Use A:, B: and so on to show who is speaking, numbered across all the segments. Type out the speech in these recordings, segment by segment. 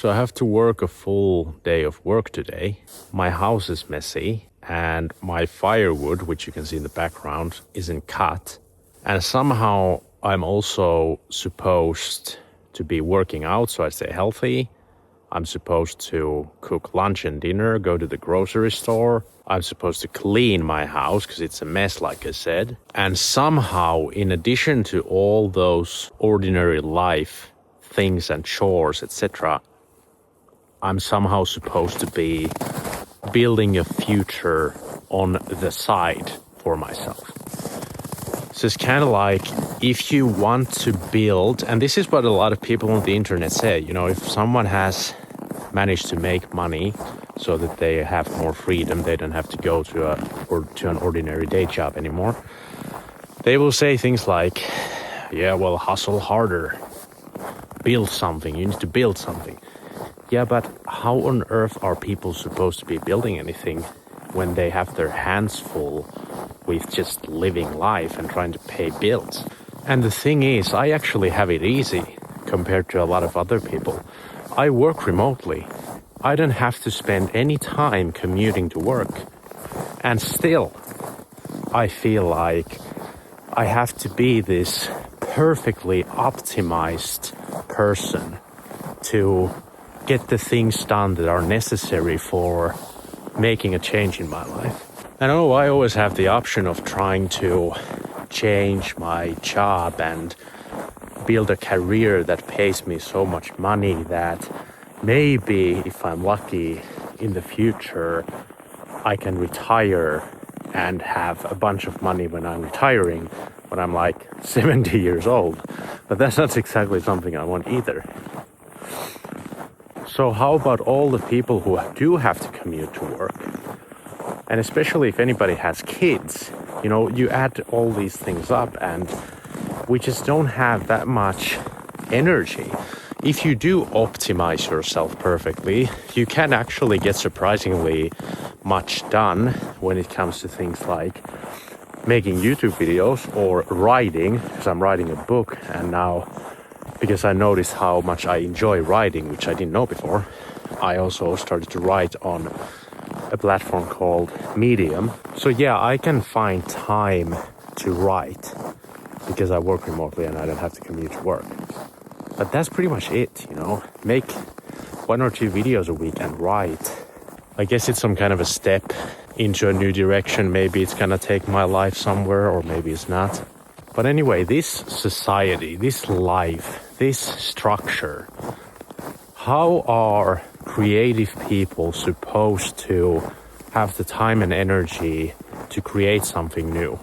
A: So I have to work a full day of work today. My house is messy and my firewood, which you can see in the background, isn't cut. And somehow I'm also supposed to be working out so I stay healthy. I'm supposed to cook lunch and dinner, go to the grocery store. I'm supposed to clean my house because it's a mess, like I said. And somehow, in addition to all those ordinary life things and chores, etc., I'm somehow supposed to be building a future on the side for myself. So it's kind of like, if you want to build, and this is what a lot of people on the internet say, you know, if someone has managed to make money so that they have more freedom, they don't have to go to an ordinary day job anymore, they will say things like, yeah, well, hustle harder, build something, you need to build something. Yeah, but how on earth are people supposed to be building anything when they have their hands full with just living life and trying to pay bills? And the thing is, I actually have it easy compared to a lot of other people. I work remotely. I don't have to spend any time commuting to work. And still, I feel like I have to be this perfectly optimized person to get the things done that are necessary for making a change in my life. And I always have the option of trying to change my job and build a career that pays me so much money that maybe, if I'm lucky, in the future I can retire and have a bunch of money when I'm retiring, when I'm like 70 years old. But that's not exactly something I want either. So how about all the people who do have to commute to work? And especially if anybody has kids, you know, you add all these things up and we just don't have that much energy. If you do optimize yourself perfectly, you can actually get surprisingly much done when it comes to things like making YouTube videos or writing, because I'm writing a book, and now because I noticed how much I enjoy writing, which I didn't know before, I also started to write on a platform called Medium. So yeah, I can find time to write because I work remotely and I don't have to commute to work. But that's pretty much it, you know. Make 1 or 2 videos a week and write. I guess it's some kind of a step into a new direction. Maybe it's gonna take my life somewhere, or maybe it's not. But anyway, this society, this life, this structure, how are creative people supposed to have the time and energy to create something new?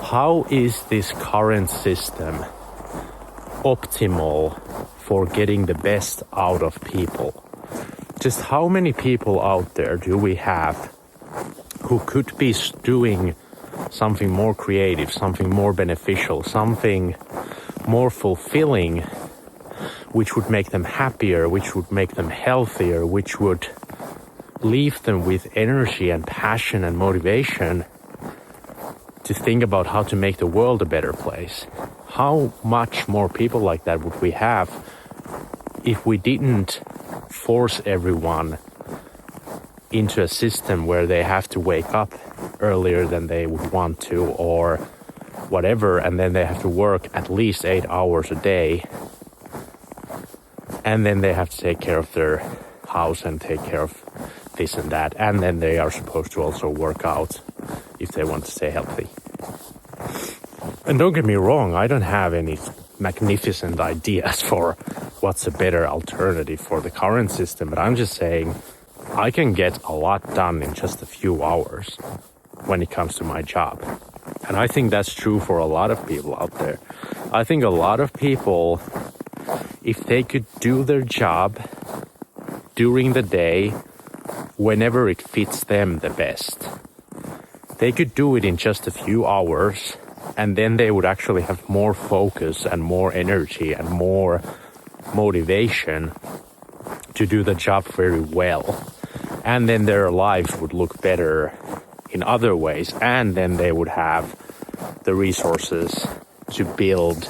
A: How is this current system optimal for getting the best out of people? Just how many people out there do we have who could be doing something more creative, something more beneficial, something more fulfilling, which would make them happier, which would make them healthier, which would leave them with energy and passion and motivation to think about how to make the world a better place? How much more people like that would we have if we didn't force everyone into a system where they have to wake up earlier than they would want to, or whatever, and then they have to work at least 8 hours a day, and then they have to take care of their house and take care of this and that, and then they are supposed to also work out if they want to stay healthy. And don't get me wrong, I don't have any magnificent ideas for what's a better alternative for the current system, but I'm just saying I can get a lot done in just a few hours when it comes to my job. And I think that's true for a lot of people out there. I think a lot of people, if they could do their job during the day, whenever it fits them the best, they could do it in just a few hours, and then they would actually have more focus and more energy and more motivation to do the job very well. And then their lives would look better in other ways, and then they would have the resources to build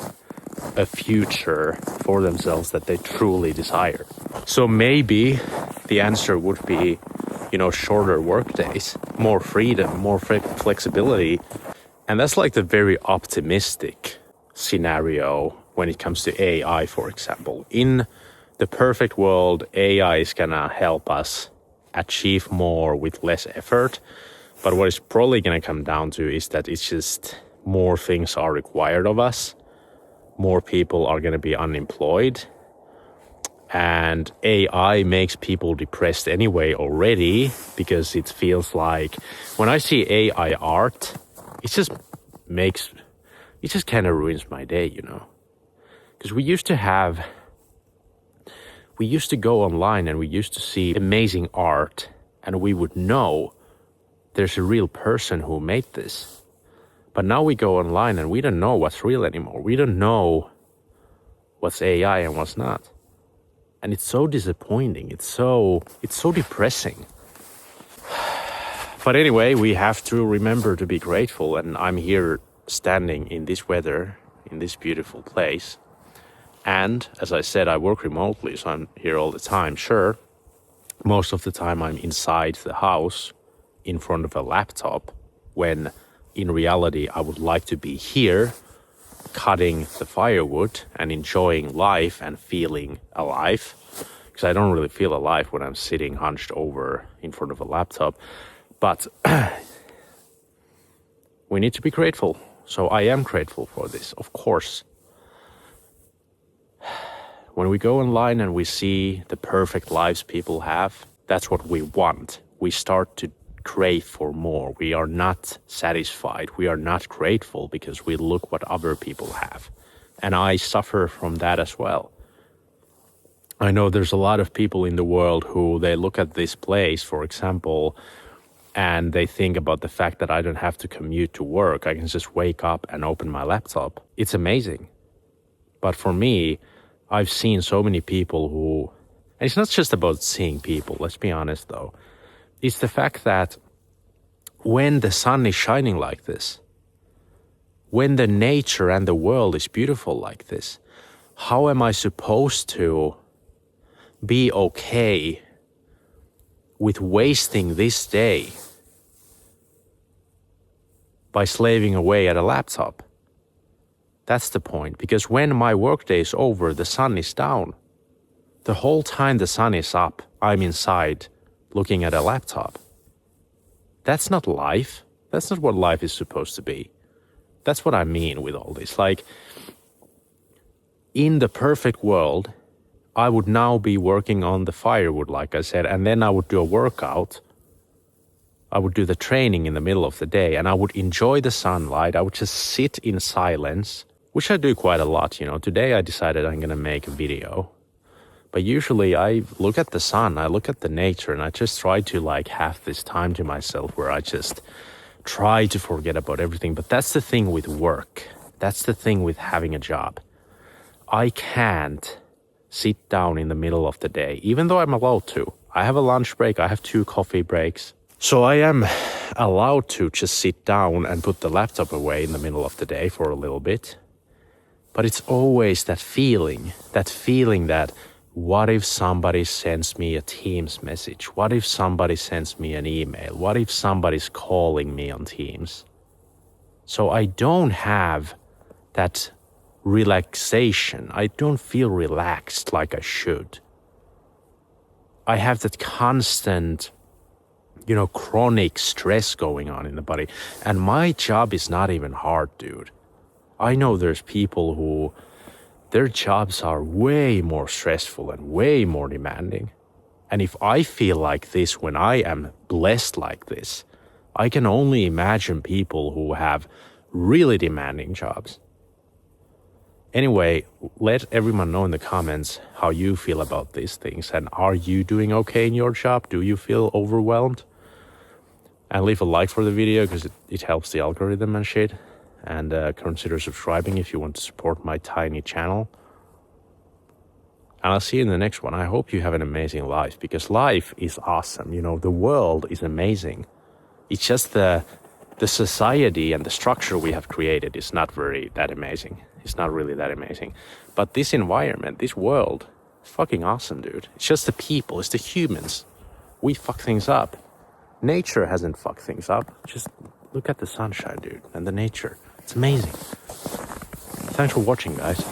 A: a future for themselves that they truly desire. So maybe the answer would be, shorter work days, more freedom, more flexibility. And that's like the very optimistic scenario when it comes to AI, for example. In the perfect world, AI is gonna help us achieve more with less effort. But what it's probably gonna come down to is that it's just more things are required of us. More people are gonna be unemployed. And AI makes people depressed anyway already, because it feels like when I see AI art, it just kind of ruins my day, Because we used to go online and we used to see amazing art, and we would know there's a real person who made this. But now we go online and we don't know what's real anymore. We don't know what's AI and what's not. And it's so disappointing. It's so depressing. But anyway, we have to remember to be grateful. And I'm here standing in this weather, in this beautiful place. And as I said, I work remotely, so I'm here all the time. Sure, most of the time I'm inside the house in front of a laptop, when in reality I would like to be here cutting the firewood and enjoying life and feeling alive, because I don't really feel alive when I'm sitting hunched over in front of a laptop. But we need to be grateful. So I am grateful for this, of course. When we go online and we see the perfect lives people have, that's what we want. We start to crave for more. We are not satisfied. We are not grateful because we look what other people have. And I suffer from that as well. I know there's a lot of people in the world who they look at this place, for example, and they think about the fact that I don't have to commute to work. I can just wake up and open my laptop. It's amazing. But for me, I've seen so many people who, and it's not just about seeing people, let's be honest though. It's the fact that when the sun is shining like this, when the nature and the world is beautiful like this, how am I supposed to be okay with wasting this day by slaving away at a laptop? That's the point, because when my workday is over, the sun is down. The whole time the sun is up, I'm inside looking at a laptop. That's not life. That's not what life is supposed to be. That's what I mean with all this. Like, in the perfect world, I would now be working on the firewood, like I said, and then I would do a workout. I would do the training in the middle of the day, and I would enjoy the sunlight. I would just sit in silence, which I do quite a lot, Today I decided I'm going to make a video. But usually I look at the sun, I look at the nature, and I just try to have this time to myself where I just try to forget about everything. But that's the thing with work. That's the thing with having a job. I can't sit down in the middle of the day, even though I'm allowed to. I have a lunch break, I have 2 coffee breaks. So I am allowed to just sit down and put the laptop away in the middle of the day for a little bit. But it's always that feeling that what if somebody sends me a Teams message? What if somebody sends me an email? What if somebody's calling me on Teams? So I don't have that relaxation. I don't feel relaxed like I should. I have that constant, chronic stress going on in the body. And my job is not even hard, dude. I know there's people who their jobs are way more stressful and way more demanding. And if I feel like this when I am blessed like this, I can only imagine people who have really demanding jobs. Anyway, let everyone know in the comments how you feel about these things. And are you doing okay in your job? Do you feel overwhelmed? And leave a like for the video because it helps the algorithm and shit. And consider subscribing if you want to support my tiny channel. And I'll see you in the next one. I hope you have an amazing life, because life is awesome. The world is amazing. It's just the society and the structure we have created is not that amazing. is not really that amazing. But this environment, this world, is fucking awesome, dude. It's just the people, it's the humans. We fuck things up. Nature hasn't fucked things up. Just look at the sunshine, dude, and the nature. It's amazing. Thanks for watching, guys.